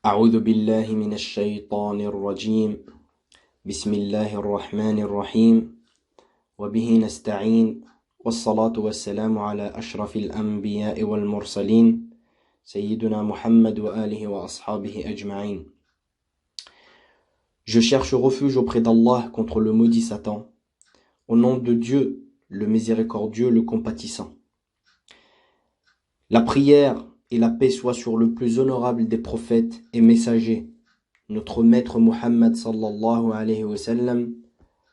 أعوذ بالله من الشيطان الرجيم بسم الله الرحمن الرحيم وبه نستعين والصلاة والسلام على أشرف الأنبياء والمرسلين سيدنا محمد وآله وأصحابه أجمعين. Je cherche refuge auprès d'Allah contre le maudit Satan, au nom de Dieu, le miséricordieux, le compatissant. La prière et la paix soient sur le plus honorable des prophètes et messagers, notre maître Muhammad sallallahu alayhi wa sallam,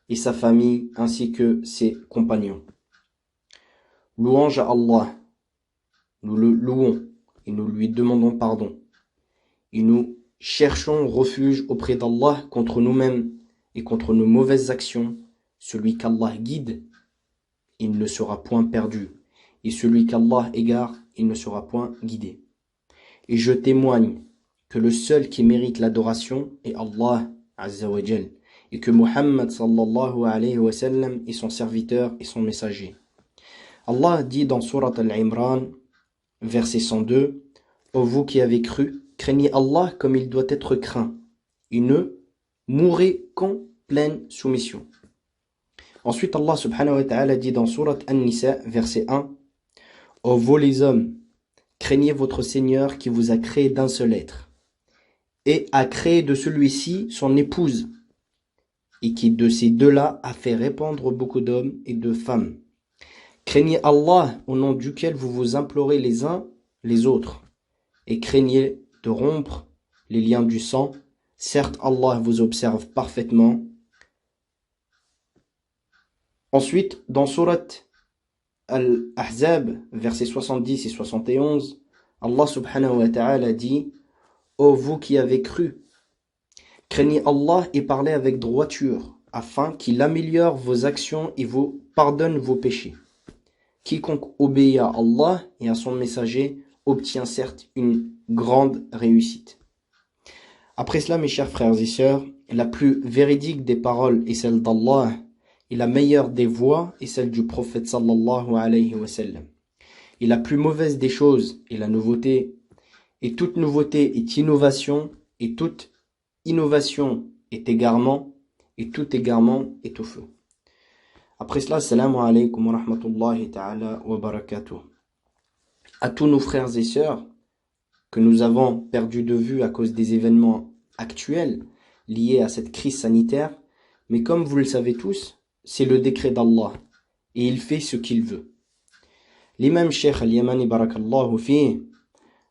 et sa famille ainsi que ses compagnons. Louange à Allah, nous le louons et nous lui demandons pardon. Et nous cherchons refuge auprès d'Allah contre nous-mêmes et contre nos mauvaises actions. Celui qu'Allah guide, il ne sera point perdu. Et celui qu'Allah égare, il ne sera point guidé. Et je témoigne que le seul qui mérite l'adoration est Allah Azza wa Jal, et que Muhammad sallallahu alayhi wa sallam est son serviteur et son messager. Allah dit dans Surat Al-Imran, verset 102, « Ô vous qui avez cru, craignez Allah comme il doit être craint, et ne mourrez qu'en pleine soumission. » Ensuite, Allah subhanahu wa ta'ala dit dans Surat An-Nisa, verset 1, « Ô vous les hommes, craignez votre Seigneur qui vous a créé d'un seul être, et a créé de celui-ci son épouse, et qui de ces deux-là a fait répandre beaucoup d'hommes et de femmes. Craignez Allah au nom duquel vous vous implorez les uns les autres, et craignez de rompre les liens du sang. Certes, Allah vous observe parfaitement. » Ensuite, dans Surat Al-Ahzab, versets 70 et 71, Allah subhanahu wa ta'ala dit « Ô vous qui avez cru, craignez Allah et parlez avec droiture, afin qu'il améliore vos actions et vous pardonne vos péchés. Quiconque obéit à Allah et à son messager obtient certes une grande réussite. » Après cela, mes chers frères et sœurs, la plus véridique des paroles est celle d'Allah, et la meilleure des voies est celle du prophète sallallahu alayhi wa sallam. Et la plus mauvaise des choses est la nouveauté, et toute nouveauté est innovation, et toute innovation est égarement, et tout égarement est au feu. Après cela, assalamu alaykum wa rahmatullahi ta'ala wa barakatuh. À tous nos frères et sœurs que nous avons perdus de vue à cause des événements actuels liés à cette crise sanitaire, mais comme vous le savez tous, c'est le décret d'Allah, et il fait ce qu'il veut. L'imam Cheikh Al-Yamani barakallahu fihi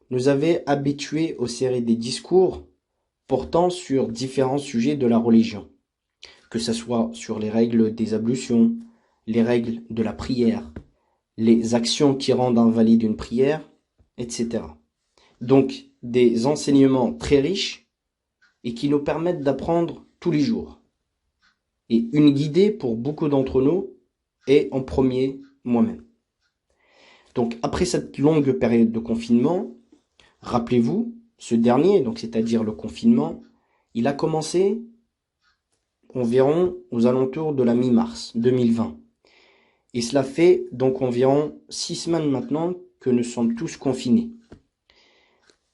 nous avait habitués aux séries des discours portant sur différents sujets de la religion, que ce soit sur les règles des ablutions, les règles de la prière, les actions qui rendent invalide une prière, etc. Donc, des enseignements très riches et qui nous permettent d'apprendre tous les jours. Et une guidée pour beaucoup d'entre nous est en premier moi-même. Donc, après cette longue période de confinement, rappelez-vous, ce dernier, donc c'est-à-dire le confinement, il a commencé environ aux alentours de la mi-mars 2020. Et cela fait donc environ 6 semaines maintenant que nous sommes tous confinés.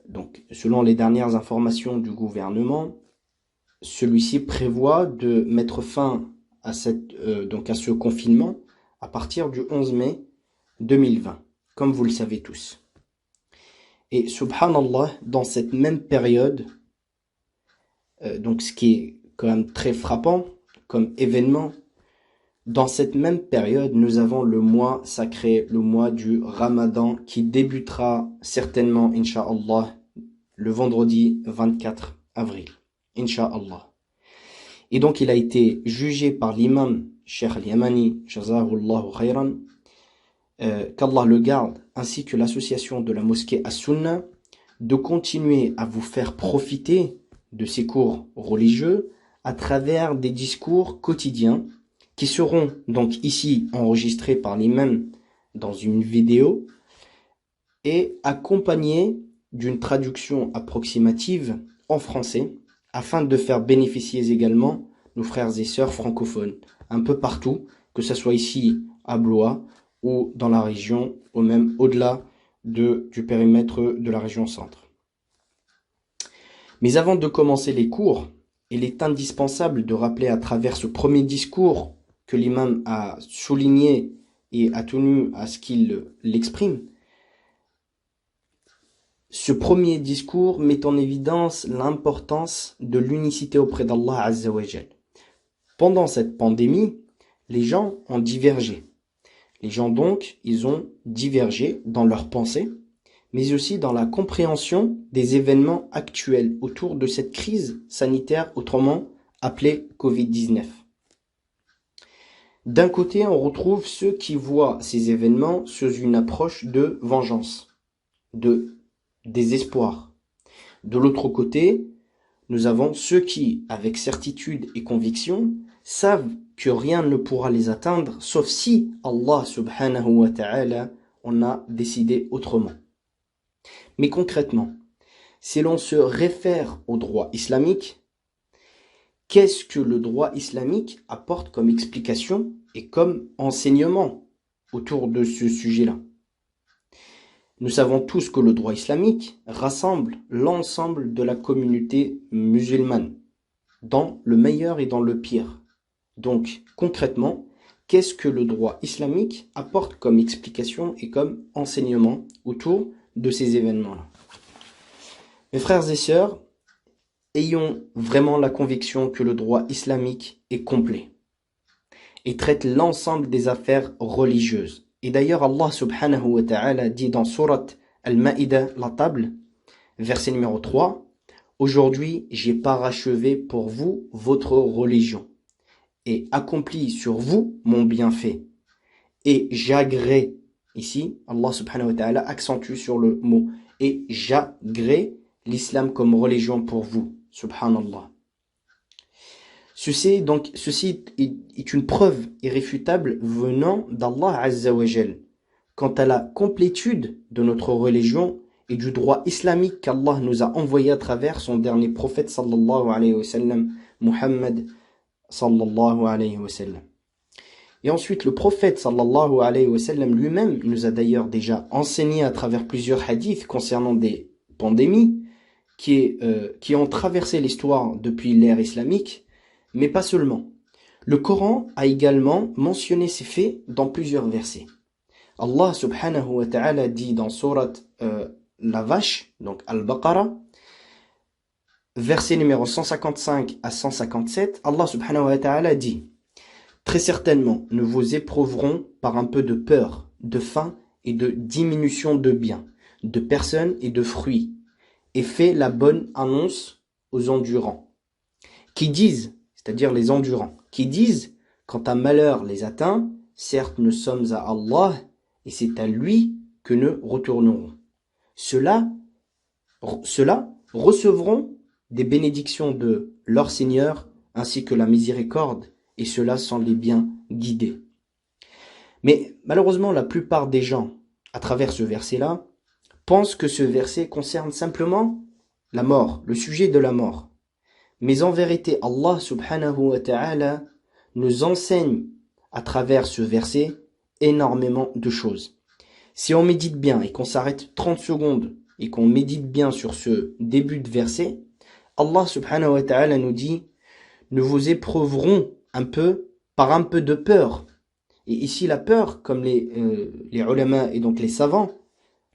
Donc, selon les dernières informations du gouvernement, celui-ci prévoit de mettre fin à ce confinement à partir du 11 mai 2020, comme vous le savez tous. Et subhanallah, dans cette même période, donc ce qui est quand même très frappant comme événement, dans cette même période, nous avons le mois sacré, le mois du Ramadan, qui débutera certainement, Inch'Allah, le vendredi 24 avril. Inch'Allah. Et donc, il a été jugé par l'imam Cheikh Al-Yamani, Jazahullahu khayran, qu'Allah le garde, ainsi que l'association de la mosquée As-Sunnah, de continuer à vous faire profiter de ces cours religieux à travers des discours quotidiens qui seront donc ici enregistrés par l'imam dans une vidéo et accompagnés d'une traduction approximative en français afin de faire bénéficier également nos frères et sœurs francophones un peu partout, que ce soit ici à Blois ou dans la région, ou même au-delà du périmètre de la région centre. Mais avant de commencer les cours, il est indispensable de rappeler à travers ce premier discours que l'imam a souligné et a tenu à ce qu'il l'exprime. Ce premier discours met en évidence l'importance de l'unicité auprès d'Allah Azza wa Jal. Pendant cette pandémie, les gens ont divergé. Les gens donc, ils ont divergé dans leurs pensées, mais aussi dans la compréhension des événements actuels autour de cette crise sanitaire, autrement appelée Covid-19. D'un côté, on retrouve ceux qui voient ces événements sous une approche de vengeance, de désespoir. De l'autre côté, nous avons ceux qui, avec certitude et conviction, savent que rien ne pourra les atteindre, sauf si Allah subhanahu wa ta'ala en a décidé autrement. Mais concrètement, si l'on se réfère au droit islamique, qu'est-ce que le droit islamique apporte comme explication et comme enseignement autour de ce sujet-là? Nous savons tous que le droit islamique rassemble l'ensemble de la communauté musulmane, dans le meilleur et dans le pire. Donc, concrètement, qu'est-ce que le droit islamique apporte comme explication et comme enseignement autour de ces événements-là? Mes frères et sœurs, ayons vraiment la conviction que le droit islamique est complet et traite l'ensemble des affaires religieuses. Et d'ailleurs, Allah subhanahu wa ta'ala dit dans Surat Al-Ma'idah, la table, verset numéro 3, « Aujourd'hui, j'ai parachevé pour vous votre religion et accompli sur vous mon bienfait. Et j'agrée, ici, Allah subhanahu wa ta'ala accentue sur le mot, et j'agrée l'islam comme religion pour vous, subhanallah. » Ceci est une preuve irréfutable venant d'Allah Azza wa Jal quant à la complétude de notre religion et du droit islamique qu'Allah nous a envoyé à travers son dernier prophète sallallahu alayhi wa sallam, Muhammad sallallahu alayhi wa sallam. Et ensuite, le prophète sallallahu alayhi wa sallam lui-même nous a d'ailleurs déjà enseigné à travers plusieurs hadiths concernant des pandémies qui ont traversé l'histoire depuis l'ère islamique. Mais pas seulement. Le Coran a également mentionné ces faits dans plusieurs versets. Allah subhanahu wa ta'ala dit dans Surat la vache, donc Al-Baqarah, verset numéro 155 à 157, Allah subhanahu wa ta'ala dit « Très certainement, nous vous éprouverons par un peu de peur, de faim et de diminution de biens, de personnes et de fruits, et fait la bonne annonce aux endurants, qui disent, c'est-à-dire les endurants, qui disent, quand un malheur les atteint, certes nous sommes à Allah, et c'est à lui que nous retournerons. Ceux-là recevront des bénédictions de leur Seigneur, ainsi que la miséricorde, et ceux-là sont les bien guidés. Mais malheureusement, la plupart des gens, à travers ce verset-là, pensent que ce verset concerne simplement la mort, le sujet de la mort. Mais en vérité, Allah subhanahu wa ta'ala nous enseigne à travers ce verset énormément de choses. Si on médite bien et qu'on s'arrête 30 secondes et qu'on médite bien sur ce début de verset, Allah subhanahu wa ta'ala nous dit « Nous vous éprouverons par un peu de peur ». Et ici, la peur, comme les ulama et donc les savants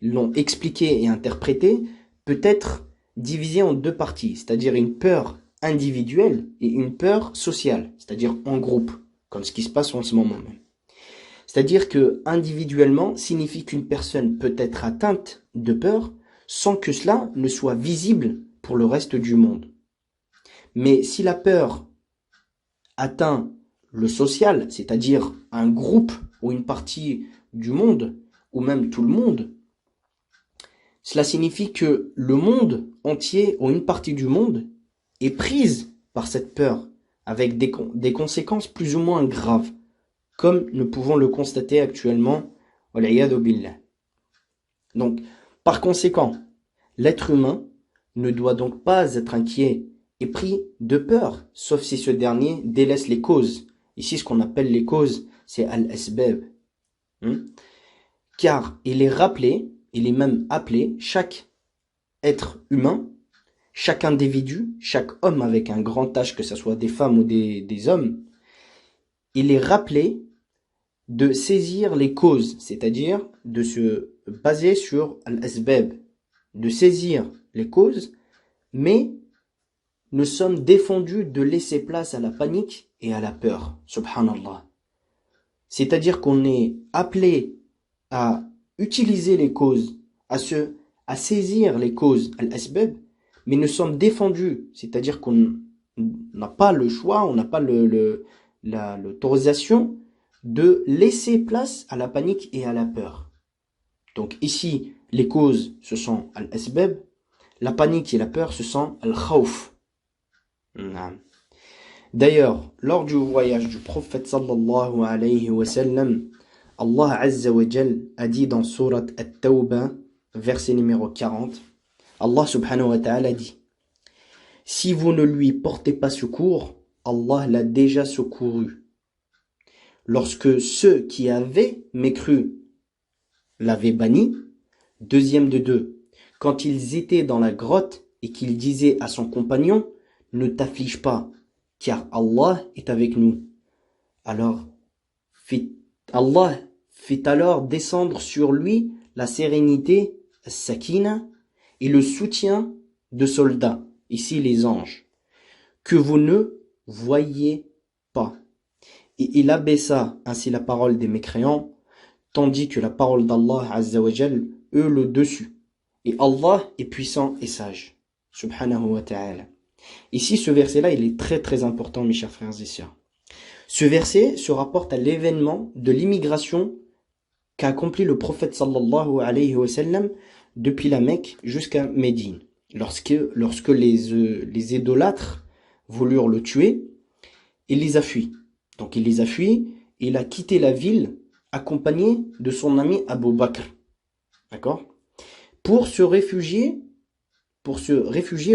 l'ont expliqué et interprété, peut être divisée en deux parties, c'est-à-dire une peur individuelle et une peur sociale, c'est-à-dire en groupe, comme ce qui se passe en ce moment même. C'est-à-dire que individuellement signifie qu'une personne peut être atteinte de peur sans que cela ne soit visible pour le reste du monde. Mais si la peur atteint le social, c'est-à-dire un groupe ou une partie du monde, ou même tout le monde, cela signifie que le monde entier ou une partie du monde est prise par cette peur, avec des conséquences plus ou moins graves, comme nous pouvons le constater actuellement, wal'iyadu billah. Donc, par conséquent, l'être humain ne doit donc pas être inquiet et pris de peur, sauf si ce dernier délaisse les causes. Ici, ce qu'on appelle les causes, c'est al-asbab. Car il est rappelé, il est même appelé, chaque être humain chaque individu, chaque homme avec un grand H, que ce soit des femmes ou des hommes, il est rappelé de saisir les causes, c'est-à-dire de se baser sur al-asbab, de saisir les causes, mais nous sommes défendus de laisser place à la panique et à la peur, subhanallah. C'est-à-dire qu'on est appelé à utiliser les causes, à saisir les causes, al-asbab, mais nous sommes défendus, c'est-à-dire qu'on n'a pas le choix, on n'a pas l'autorisation de laisser place à la panique et à la peur. Donc ici, les causes, ce sont al-asbab, la panique et la peur, ce sont al-khawf. D'ailleurs, lors du voyage du prophète sallallahu alayhi wa sallam, Allah Azza wa Jal a dit dans Surat At-Tawbah, verset numéro 40, Allah subhanahu wa ta'ala dit: si vous ne lui portez pas secours, Allah l'a déjà secouru. Lorsque ceux qui avaient mécru l'avaient banni, deuxième de deux, quand ils étaient dans la grotte et qu'il disait à son compagnon: ne t'afflige pas, car Allah est avec nous. Alors, Allah fit alors descendre sur lui la sérénité, sakina, et le soutien de soldats, ici les anges, que vous ne voyez pas. Et il abaissa ainsi la parole des mécréants, tandis que la parole d'Allah Azza wa Jal eut le dessus. Et Allah est puissant et sage, subhanahu wa ta'ala. Ici, ce verset-là, il est très très important, mes chers frères et sœurs. Ce verset se rapporte à l'événement de l'immigration qu'a accompli le prophète sallallahu alayhi wa sallam depuis la Mecque jusqu'à Médine. Lorsque les idolâtres voulurent le tuer, il les a fuis. Donc il les a fuis, et il a quitté la ville accompagné de son ami Abu Bakr. D'accord? Pour se réfugier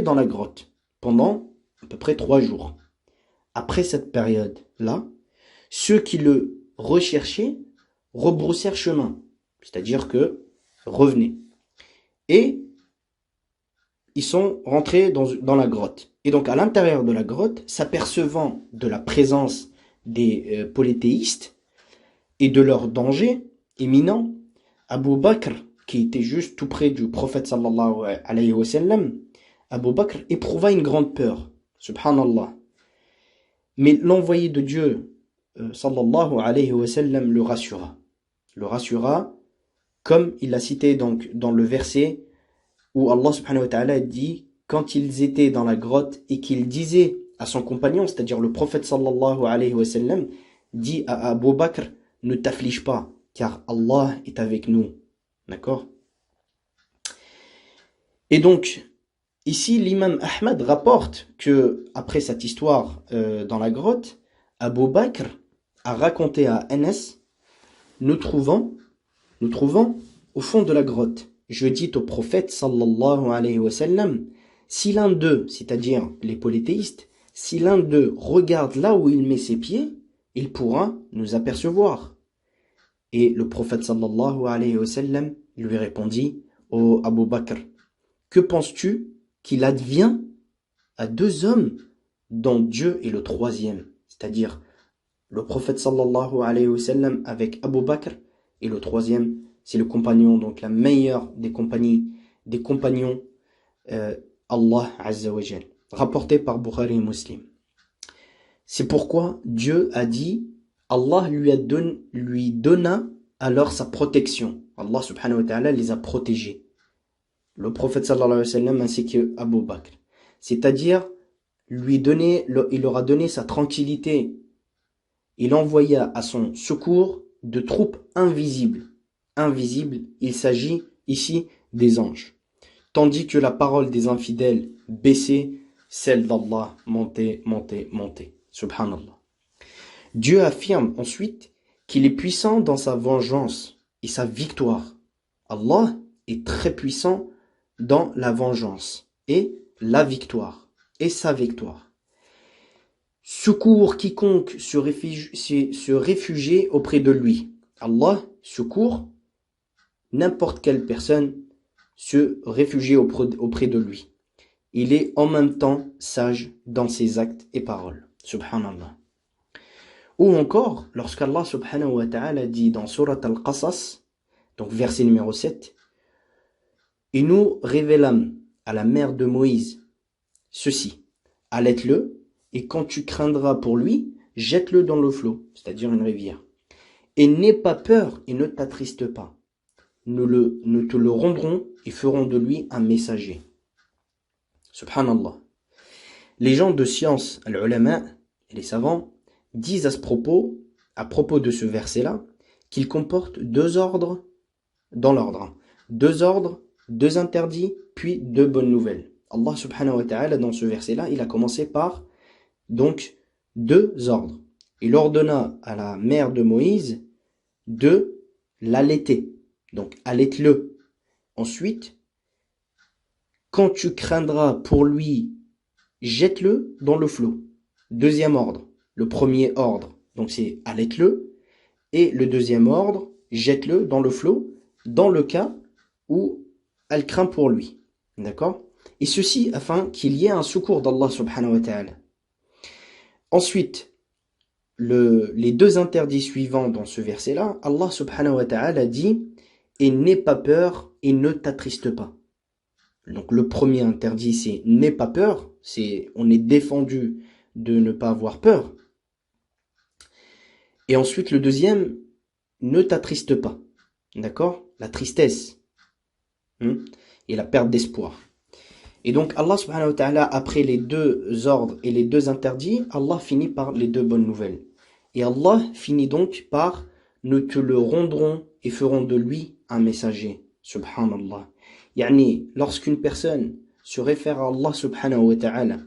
dans la grotte pendant à peu près 3 jours. Après cette période-là, ceux qui le recherchaient rebroussèrent chemin, c'est-à-dire que revenaient. Et ils sont rentrés dans la grotte. Et donc à l'intérieur de la grotte, s'apercevant de la présence des polythéistes et de leur danger imminent, Abu Bakr, qui était juste tout près du prophète sallallahu alayhi wa sallam, Abu Bakr éprouva une grande peur, subhanallah. Mais l'envoyé de Dieu, sallallahu alayhi wa sallam, le rassura, comme il l'a cité donc dans le verset où Allah subhanahu wa ta'ala dit: quand ils étaient dans la grotte et qu'il disait à son compagnon, c'est-à-dire le prophète sallallahu alayhi wa sallam, dit à Abu Bakr: ne t'afflige pas, car Allah est avec nous. D'accord? Et donc, ici, l'imam Ahmad rapporte que, après cette histoire dans la grotte, Abu Bakr a raconté à Anas: nous trouvons au fond de la grotte. Je dis au prophète sallallahu alayhi wa sallam: si l'un d'eux, c'est-à-dire les polythéistes, si l'un d'eux regarde là où il met ses pieds, il pourra nous apercevoir. Et le prophète sallallahu alayhi wa sallam lui répondit: ô Abu Bakr, que penses-tu qu'il advient à 2 hommes dont Dieu est le 3e, c'est-à-dire le prophète sallallahu alayhi wa sallam avec Abu Bakr, et le 3e, c'est le compagnon, donc la meilleure des compagnons, Allah Azza wa Jal, rapporté par Bukhari et Muslim. C'est pourquoi Dieu a dit, Allah lui donna alors sa protection. Allah subhanahu wa ta'ala les a protégés. Le prophète sallallahu alayhi wa sallam ainsi que Abu Bakr. C'est-à-dire, il leur a donné sa tranquillité. Il envoya à son secours de troupes invisibles. Invisibles, il s'agit ici des anges. Tandis que la parole des infidèles baissait, celle d'Allah montait. Subhanallah. Dieu affirme ensuite qu'il est puissant dans sa vengeance et sa victoire. Allah est très puissant dans la vengeance et la victoire et sa victoire. Secours quiconque se réfugie auprès de lui. Allah secourt n'importe quelle personne se réfugier auprès de lui. il est en même temps sage dans ses actes et paroles. Subhanallah. Ou encore, lorsqu'Allah subhanahu wa ta'ala dit dans Surat Al-Qasas, donc verset numéro 7, et nous révélâmes à la mère de Moïse ceci, allaite-le, et quand tu craindras pour lui, jette-le dans le flot, c'est-à-dire une rivière. Et n'aie pas peur et ne t'attriste pas. Nous te le rendrons et ferons de lui un messager. Subhanallah. Les gens de science, les ulama et les savants, disent à propos de ce verset-là, qu'il comporte deux ordres dans l'ordre. Deux ordres, deux interdits, puis deux bonnes nouvelles. Allah subhanahu wa ta'ala, dans ce verset-là, il a commencé par donc deux ordres. Il ordonna à la mère de Moïse de l'allaiter. Donc allaite-le. Ensuite, quand tu craindras pour lui, jette-le dans le flot. Deuxième ordre. Le premier ordre, donc c'est allaite-le. Et le deuxième ordre, jette-le dans le flot, dans le cas où elle craint pour lui. D'accord? Et ceci afin qu'il y ait un secours d'Allah subhanahu wa ta'ala. Ensuite, les deux interdits suivants dans ce verset-là, Allah subhanahu wa ta'ala dit « Et n'aie pas peur et ne t'attriste pas ». Donc le premier interdit, c'est « N'aie pas peur », on est défendu de ne pas avoir peur. Et ensuite, le deuxième, ne t'attriste pas. D'accord? La tristesse et la perte d'espoir. Et donc, Allah subhanahu wa ta'ala, après les deux ordres et les deux interdits, Allah finit par les deux bonnes nouvelles. Et Allah finit donc par nous te le rendrons et ferons de lui un messager. Subhanallah. Yani, lorsqu'une personne se réfère à Allah subhanahu wa ta'ala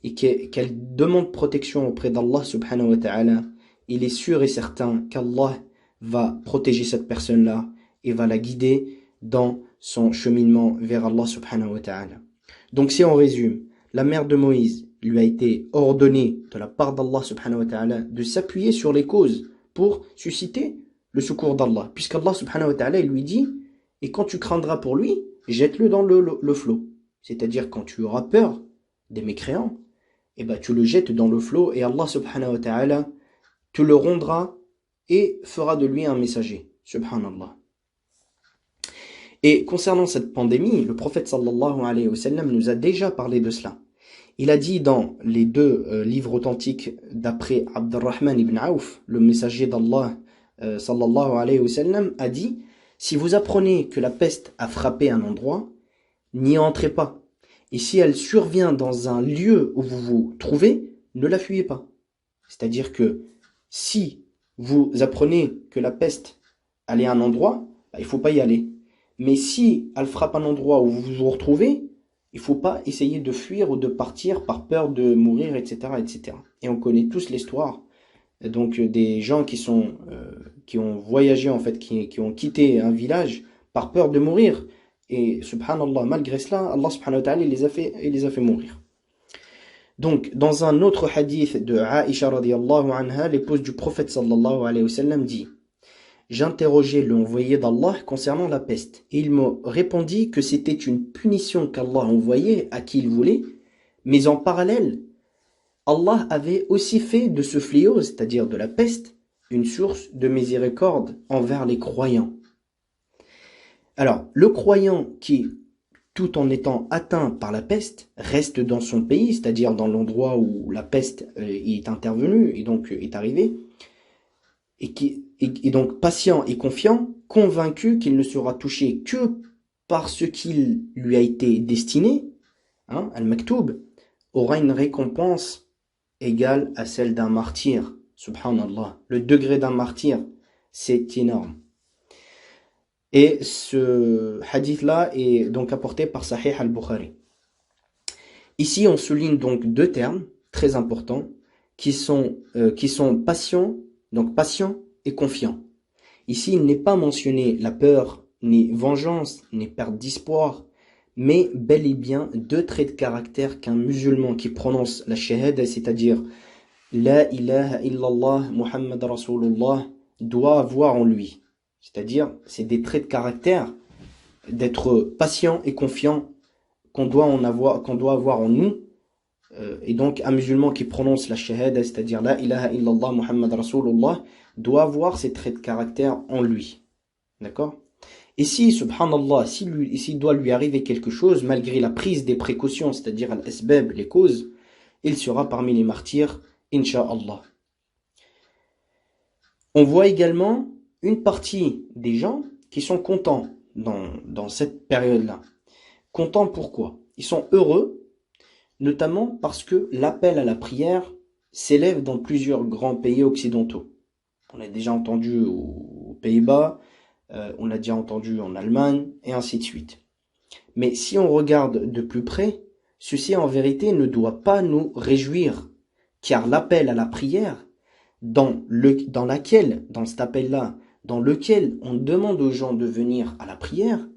et qu'elle demande protection auprès d'Allah subhanahu wa ta'ala, il est sûr et certain qu'Allah va protéger cette personne-là et va la guider dans son cheminement vers Allah subhanahu wa ta'ala. Donc si on résume, la mère de Moïse lui a été ordonnée de la part d'Allah subhanahu wa ta'ala de s'appuyer sur les causes pour susciter le secours d'Allah. Puisqu'Allah subhanahu wa ta'ala lui dit, et quand tu craindras pour lui, jette-le dans le flot. C'est-à-dire quand tu auras peur des mécréants, tu le jettes dans le flot et Allah subhanahu wa ta'ala te le rendra et fera de lui un messager. Subhanallah. Et concernant cette pandémie, le prophète sallallahu alayhi wa sallam nous a déjà parlé de cela. Il a dit dans les deux livres authentiques d'après Abdurrahman ibn Auf, le messager d'Allah sallallahu alayhi wa sallam a dit « Si vous apprenez que la peste a frappé un endroit, n'y entrez pas. Et si elle survient dans un lieu où vous vous trouvez, ne la fuyez pas. » C'est-à-dire que si vous apprenez que la peste allait à un endroit, il ne faut pas y aller. Mais si elle frappe un endroit où vous vous retrouvez, il ne faut pas essayer de fuir ou de partir par peur de mourir, etc., etc. Et on connaît tous l'histoire donc des gens qui ont voyagé en fait, qui ont quitté un village par peur de mourir. Et subhanallah, malgré cela, Allah subhanahu wa ta'ala il les a fait mourir. Donc, dans un autre hadith de Aïcha radiyallahu anha, l'épouse du prophète sallallahu alayhi wa sallam dit « J'interrogeai l'envoyé d'Allah concernant la peste, et il me répondit que c'était une punition qu'Allah envoyait à qui il voulait, mais en parallèle, Allah avait aussi fait de ce fléau, c'est-à-dire de la peste, une source de miséricorde envers les croyants. » Alors, le croyant qui, tout en étant atteint par la peste, reste dans son pays, c'est-à-dire dans l'endroit où la peste est intervenue et donc est arrivée, et donc patient et confiant, convaincu qu'il ne sera touché que par ce qu'il lui a été destiné, al-maktoub, aura une récompense égale à celle d'un martyr. Subhanallah. Le degré d'un martyr, c'est énorme. Et ce hadith-là est donc apporté par Sahih al-Bukhari. Ici, on souligne donc deux termes très importants qui sont patient, donc patient et confiant. Ici, il n'est pas mentionné la peur, ni vengeance, ni perte d'espoir, mais bel et bien deux traits de caractère qu'un musulman qui prononce la shahada, c'est-à-dire La ilaha illallah Muhammad Rasulullah, doit avoir en lui. C'est-à-dire, c'est des traits de caractère d'être patient et confiant qu'on doit avoir en nous. Et donc, un musulman qui prononce la shahada, c'est-à-dire la ilaha illallah Muhammad Rasulullah, doit avoir ces traits de caractère en lui. D'accord? Et si, subhanallah, s'il doit lui arriver quelque chose, malgré la prise des précautions, c'est-à-dire al-asbab, les causes, il sera parmi les martyrs, incha'Allah. On voit également une partie des gens qui sont contents dans cette période-là. Contents pourquoi? Ils sont heureux, notamment parce que l'appel à la prière s'élève dans plusieurs grands pays occidentaux. On l'a déjà entendu aux Pays-Bas, on l'a déjà entendu en Allemagne, et ainsi de suite. Mais si on regarde de plus près, ceci en vérité ne doit pas nous réjouir, car l'appel à la prière, dans cet appel-là, dans lequel on demande aux gens de venir à la prière,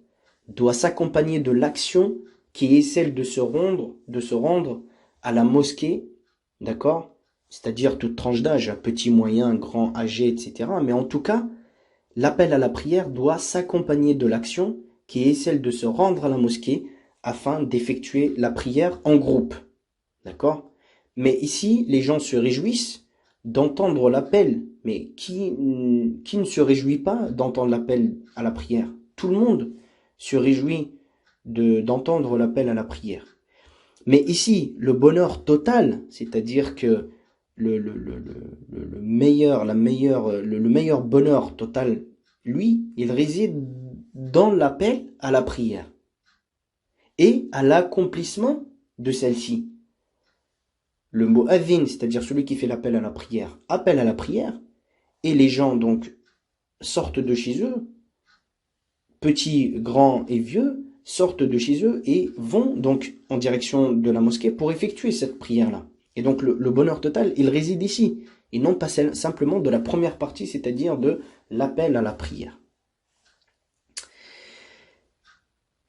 doit s'accompagner de l'action qui est celle de se rendre à la mosquée, d'accord? C'est-à-dire toute tranche d'âge, petit, moyen, grand, âgé, etc. Mais en tout cas, l'appel à la prière doit s'accompagner de l'action qui est celle de se rendre à la mosquée afin d'effectuer la prière en groupe. D'accord? Mais ici, les gens se réjouissent d'entendre l'appel. Mais qui ne se réjouit pas d'entendre l'appel à la prière? Tout le monde se réjouit d'entendre l'appel à la prière. Mais ici, le bonheur total, c'est-à-dire que le meilleur bonheur total, lui, il réside dans l'appel à la prière et à l'accomplissement de celle-ci. Le mu'adhin, c'est-à-dire celui qui fait l'appel à la prière, appelle à la prière, et les gens donc sortent de chez eux, petits, grands et vieux, sortent de chez eux et vont donc en direction de la mosquée pour effectuer cette prière-là. Et donc le bonheur total, il réside ici, et non pas simplement de la première partie, c'est-à-dire de l'appel à la prière.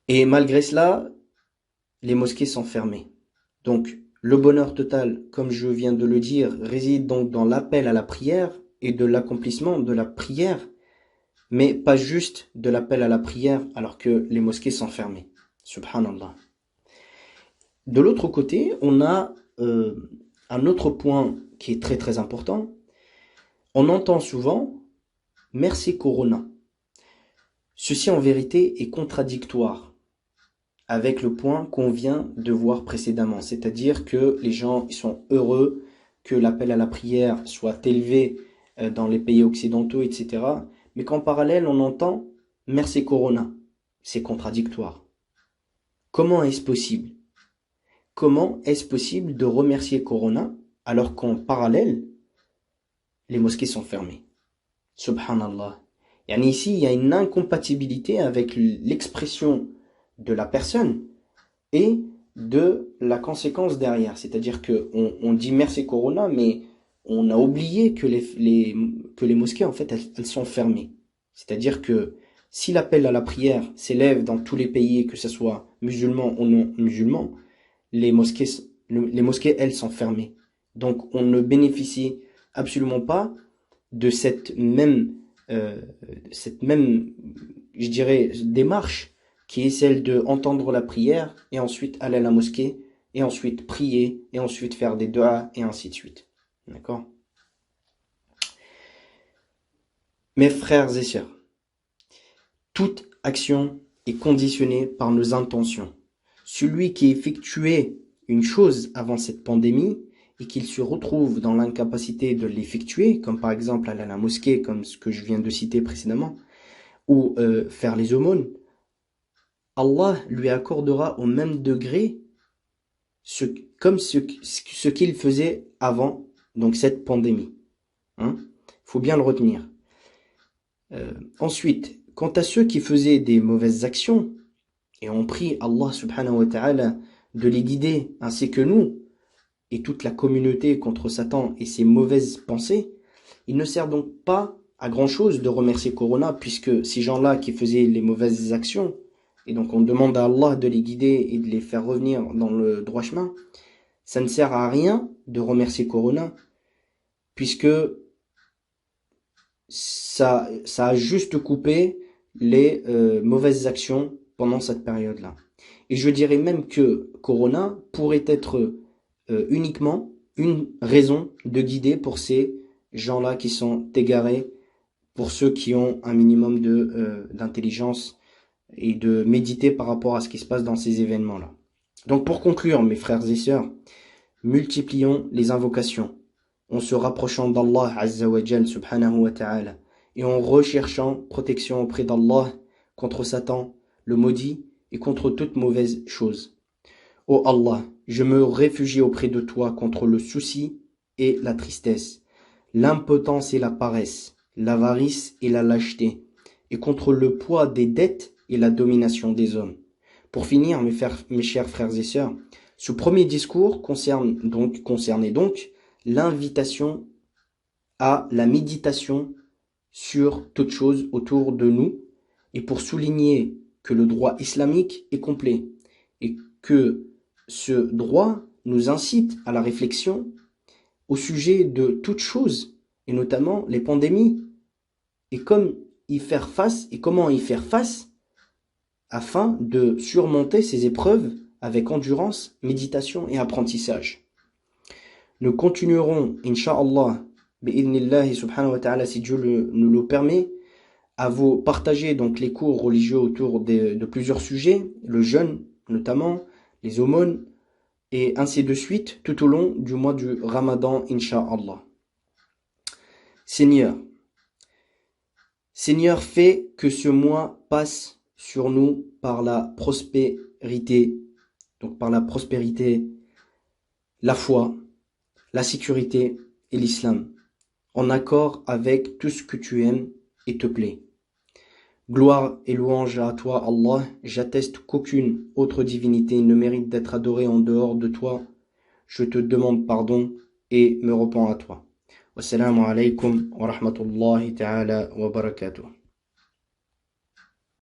Et malgré cela, les mosquées sont fermées. Donc le bonheur total, comme je viens de le dire, réside donc dans l'appel à la prière et de l'accomplissement de la prière, mais pas juste de l'appel à la prière alors que les mosquées sont fermées. Subhanallah. De l'autre côté, on a un autre point qui est très très important. On entend souvent « merci Corona ». Ceci en vérité est contradictoire avec le point qu'on vient de voir précédemment. C'est-à-dire que les gens ils sont heureux que l'appel à la prière soit élevé dans les pays occidentaux, etc. Mais qu'en parallèle, on entend « merci Corona ». C'est contradictoire. Comment est-ce possible? Comment est-ce possible de remercier Corona alors qu'en parallèle, les mosquées sont fermées? Subhanallah. Et ici, il y a une incompatibilité avec l'expression de la personne et de la conséquence derrière. C'est-à-dire qu'on dit merci Corona, mais on a oublié que les mosquées, en fait, elles sont fermées. C'est-à-dire que si l'appel à la prière s'élève dans tous les pays, que ce soit musulmans ou non musulmans, les mosquées, elles, sont fermées. Donc, on ne bénéficie absolument pas de cette même, je dirais, démarche qui est celle de entendre la prière et ensuite aller à la mosquée et ensuite prier et ensuite faire des du'as et ainsi de suite. D'accord? Mes frères et sœurs, toute action est conditionnée par nos intentions. Celui qui effectuait une chose avant cette pandémie et qu'il se retrouve dans l'incapacité de l'effectuer, comme par exemple aller à la mosquée, comme ce que je viens de citer précédemment, ou faire les aumônes, Allah lui accordera au même degré comme ce qu'il faisait avant donc cette pandémie. Faut bien le retenir. Ensuite, quant à ceux qui faisaient des mauvaises actions, et on prie Allah subhanahu wa ta'ala de les guider, ainsi que nous, et toute la communauté contre Satan et ses mauvaises pensées, il ne sert donc pas à grand chose de remercier Corona, puisque ces gens-là qui faisaient les mauvaises actions, et donc on demande à Allah de les guider et de les faire revenir dans le droit chemin, ça ne sert à rien de remercier Corona, puisque ça a juste coupé les mauvaises actions pendant cette période-là. Et je dirais même que Corona pourrait être uniquement une raison de guider pour ces gens-là qui sont égarés, pour ceux qui ont un minimum d'intelligence et de méditer par rapport à ce qui se passe dans ces événements-là. Donc pour conclure, mes frères et sœurs, multiplions les invocations en se rapprochant d'Allah Azza wa Jal subhanahu wa ta'ala et en recherchant protection auprès d'Allah contre Satan, le maudit, et contre toute mauvaise chose. Ô Allah, je me réfugie auprès de toi contre le souci et la tristesse, l'impotence et la paresse, l'avarice et la lâcheté, et contre le poids des dettes et la domination des hommes. Pour finir, mes chers frères et sœurs, ce premier discours concernait donc l'invitation à la méditation sur toute chose autour de nous, et pour souligner que le droit islamique est complet et que ce droit nous incite à la réflexion au sujet de toute chose, et notamment les pandémies, et comment y faire face afin de surmonter ces épreuves avec endurance, méditation et apprentissage. Nous continuerons, Inch'Allah, bi'idhnillahi subhanahu wa ta'ala, si Dieu nous le permet, à vous partager donc les cours religieux autour de plusieurs sujets, le jeûne notamment, les aumônes, et ainsi de suite, tout au long du mois du Ramadan, Inch'Allah. Seigneur, fais que ce mois passe sur nous par la prospérité, la foi, la sécurité et l'islam, en accord avec tout ce que tu aimes et te plaît. Gloire et louange à toi, Allah. J'atteste qu'aucune autre divinité ne mérite d'être adorée en dehors de toi. Je te demande pardon et me repens à toi. Wassalamu alaikum wa rahmatullahi ta'ala wa barakatuh.